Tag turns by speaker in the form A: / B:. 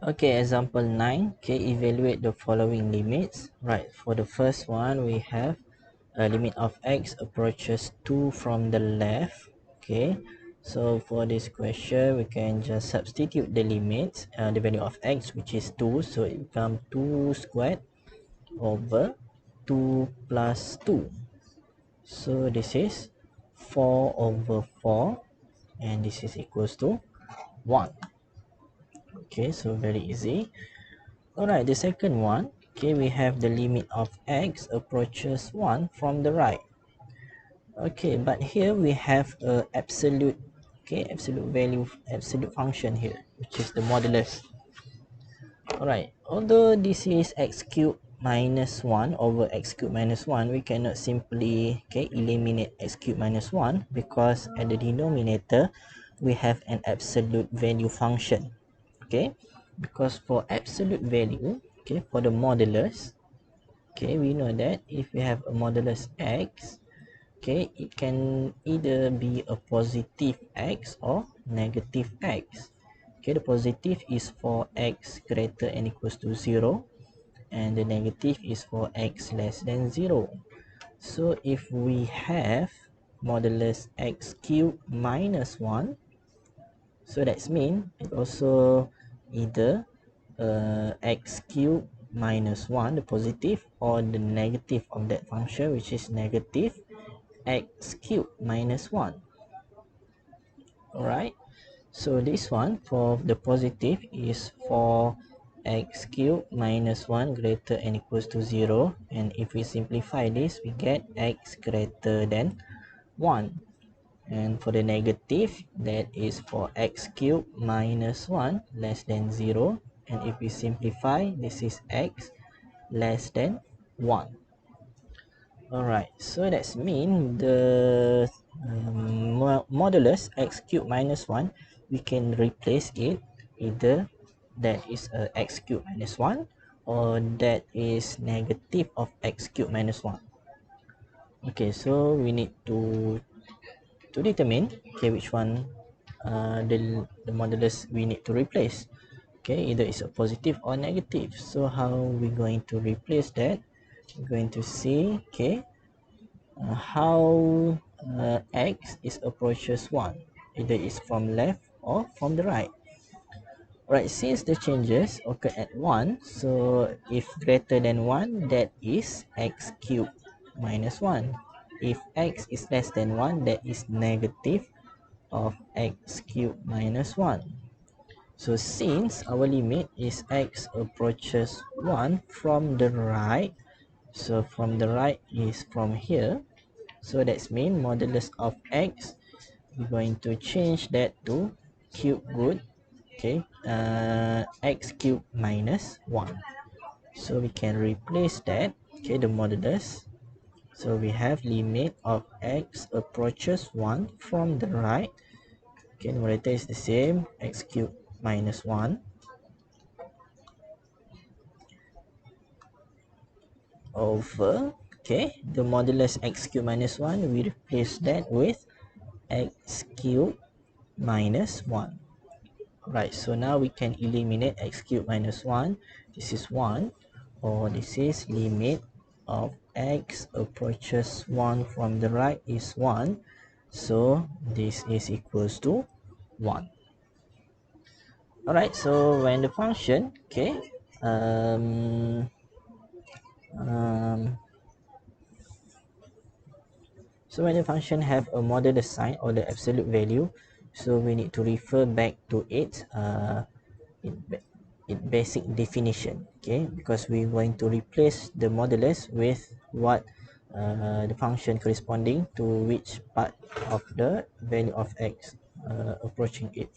A: Okay, example 9. Okay, evaluate the following limits. Right, for the first one, we have a limit of x approaches 2 from the left. Okay, so for this question, we can just substitute the limits, the value of x, which is 2. So it becomes 2 squared over 2 plus 2. So this is 4 over 4, and this is equals to 1. Okay, so very easy. Alright, the second one, okay, we have the limit of x approaches 1 from the right. Okay, but here we have a absolute, okay, absolute value, absolute function here, which is the modulus. Alright, although this is x cubed minus 1 over x cubed minus 1, we cannot simply, okay, eliminate x cubed minus 1 because at the denominator, we have an absolute value function. Okay, because for absolute value, okay, for the modulus, okay, we know that if we have a modulus x, okay, it can either be a positive x or negative x. Okay, the positive is for x greater and equals to 0, and the negative is for x less than 0. So if we have modulus x cubed minus 1, so that's mean it also either x cubed minus 1, the positive, or the negative of that function, which is negative x cubed minus 1. Alright, so this one for the positive is for x cubed minus 1 greater and equals to 0, and if we simplify this, we get x greater than 1. And for the negative, that is for x cubed minus 1 less than 0, and if we simplify, this is x less than 1. Alright, so that's mean the modulus x cubed minus 1, we can replace it either that is x cubed minus 1 or that is negative of x cubed minus 1. Okay, so we need to determine, okay, which one the modulus we need to replace. Okay, either it's a positive or negative. So how we going to replace that? We're going to see, okay, how x is approaches 1, either it's from left or from the right. Right, since the changes occur at 1, so if greater than 1, that is x cubed minus 1. If x is less than 1, that is negative of x cubed minus 1. So since our limit is x approaches 1 from the right, so from the right is from here, so that's mean modulus of x, we're going to change that to cube root, okay, x cubed minus 1. So we can replace that, okay, the modulus. So we have limit of x approaches 1 from the right. Okay, numerator is the same, x cubed minus 1 over, okay, the modulus x cubed minus 1, we replace that with x cubed minus 1. Right, so now we can eliminate x cubed minus 1. This is 1, or this is limit of x approaches 1 from the right is 1. So this is equals to 1. Alright, so when the function, okay, um, um, so when the function have a modulus sign or the absolute value, so we need to refer back to its basic definition, okay, because we're going to replace the modulus with what the function corresponding to which part of the value of x approaching it.